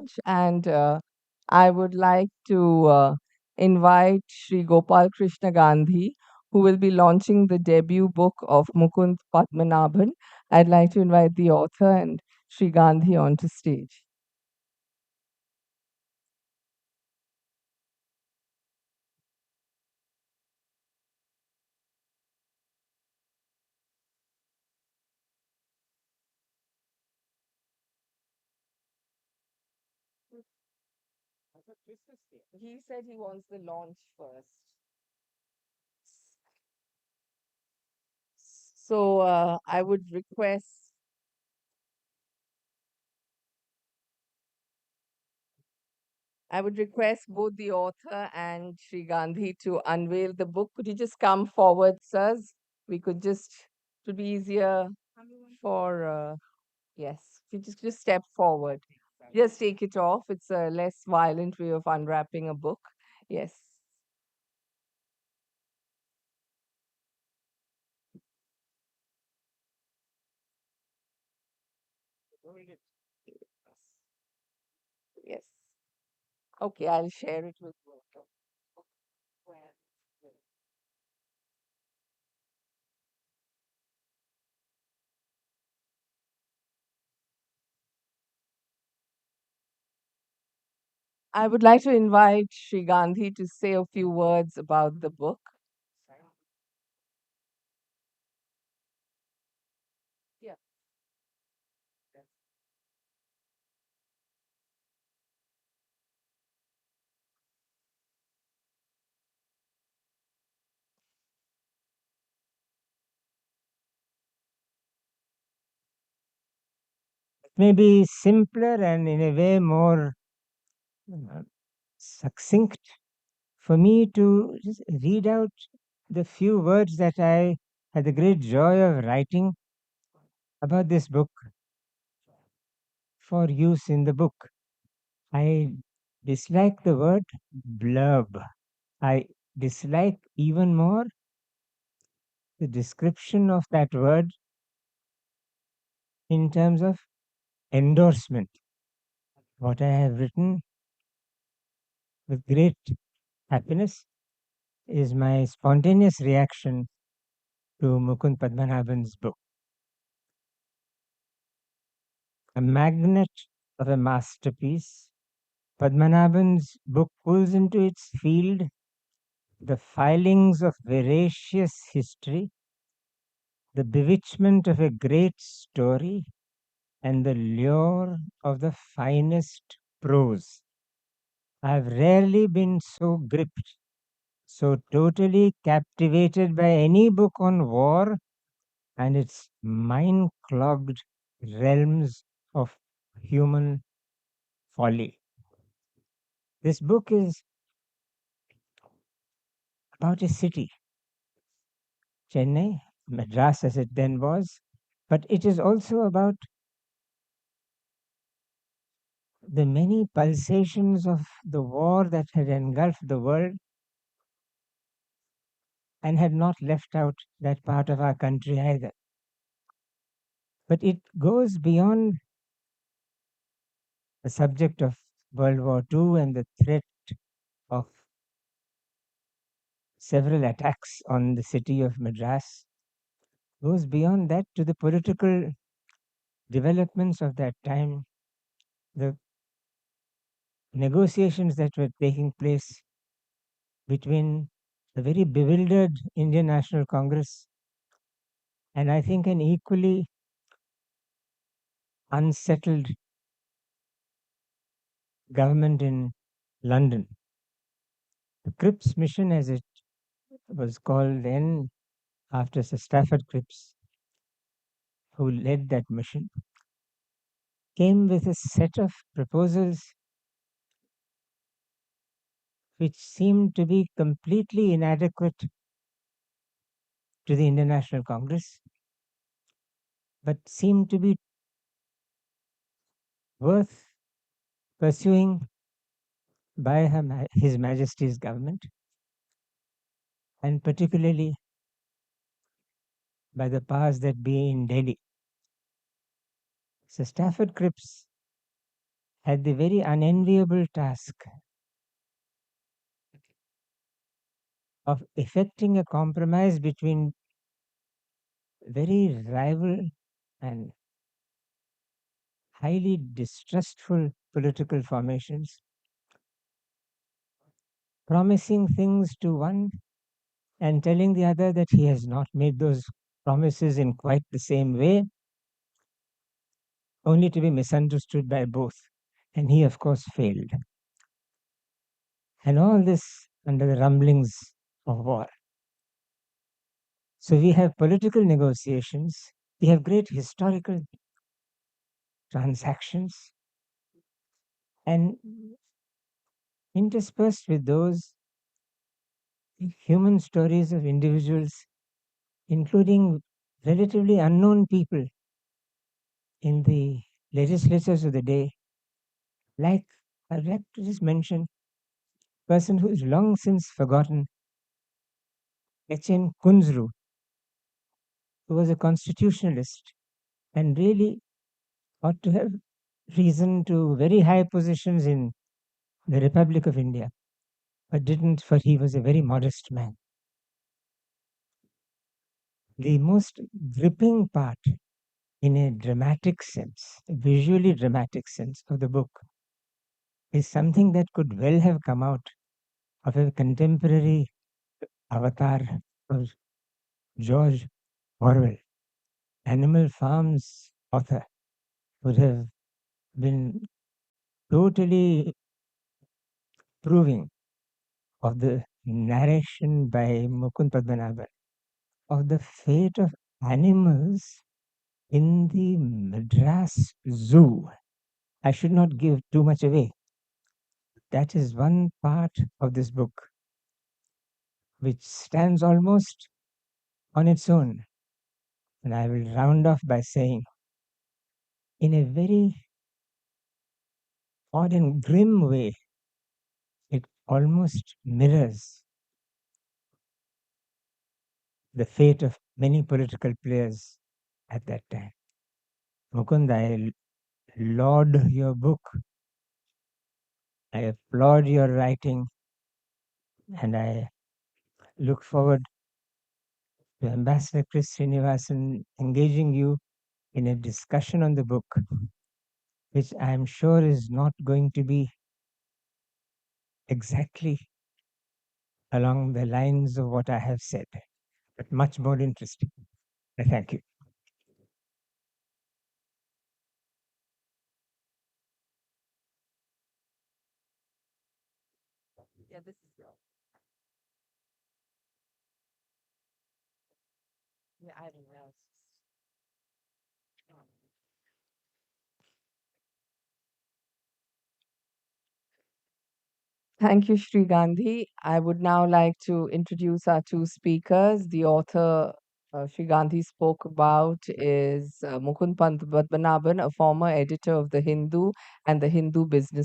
much. And I would like to invite Sri Gopal Krishna Gandhi, who will be launching the debut book of Mukund Padmanabhan. I'd like to invite the author and Sri Gandhi onto stage. He said he wants the launch first. So I would request both the author and Sri Gandhi to unveil the book. Could you just come forward, sirs? We could just, it would be easier for, yes, if you just step forward. Just take it off. It's a less violent way of unwrapping a book. Yes. Yes. Okay, I'll share it with you. I would like to invite Sri Gandhi to say a few words about the book. Yeah. Maybe simpler and in a way more uh, succinct for me to just read out the few words that I had the great joy of writing about this book for use in the book. I dislike the word blurb. I dislike even more the description of that word in terms of endorsement. What I have written with great happiness is my spontaneous reaction to Mukund Padmanabhan's book. A magnet of a masterpiece, Padmanabhan's book pulls into its field the filings of veracious history, the bewitchment of a great story, and the lure of the finest prose. I've rarely been so gripped, so totally captivated by any book on war and its mind clogged realms of human folly. This book is about a city, Chennai, Madras as it then was, but it is also about the many pulsations of the war that had engulfed the world and had not left out that part of our country either. But it goes beyond the subject of World War II and the threat of several attacks on the city of Madras, goes beyond that to the political developments of that time, the negotiations that were taking place between the very bewildered Indian National Congress and I think an equally unsettled government in London. The Cripps mission, as it was called then, after Sir Stafford Cripps, who led that mission, came with a set of proposals which seemed to be completely inadequate to the Indian National Congress, but seemed to be worth pursuing by His Majesty's government, and particularly by the powers that be in Delhi. Sir Stafford Cripps had the very unenviable task of effecting a compromise between very rival and highly distrustful political formations, promising things to one and telling the other that he has not made those promises in quite the same way, only to be misunderstood by both. And he, of course, failed. And all this under the rumblings of war. So we have political negotiations, we have great historical transactions, and interspersed with those human stories of individuals, including relatively unknown people in the legislatures of the day, like I'd like to just mention a person who is long since forgotten, H.N. Kunzru, who was a constitutionalist and really ought to have risen to very high positions in the Republic of India, but didn't, for he was a very modest man. The most gripping part, in a dramatic sense, a visually dramatic sense of the book, is something that could well have come out of a contemporary avatar of George Orwell. Animal Farm's author would have been totally proving of the narration by Mukund Padmanabhan of the fate of animals in the Madras Zoo. I should not give too much away. That is one part of this book which stands almost on its own. And I will round off by saying, in a very odd and grim way, it almost mirrors the fate of many political players at that time. Mukund, I laud your book. I applaud your writing, and I look forward to Ambassador Chris Srinivasan engaging you in a discussion on the book, which I am sure is not going to be exactly along the lines of what I have said, but much more interesting. Thank you. Yeah, this is yours. Yeah, I don't know. Thank you, Shri Gandhi. I would now like to introduce our two speakers. The author Shri Gandhi spoke about is Mukund Padmanabhan, a former editor of The Hindu and The Hindu Business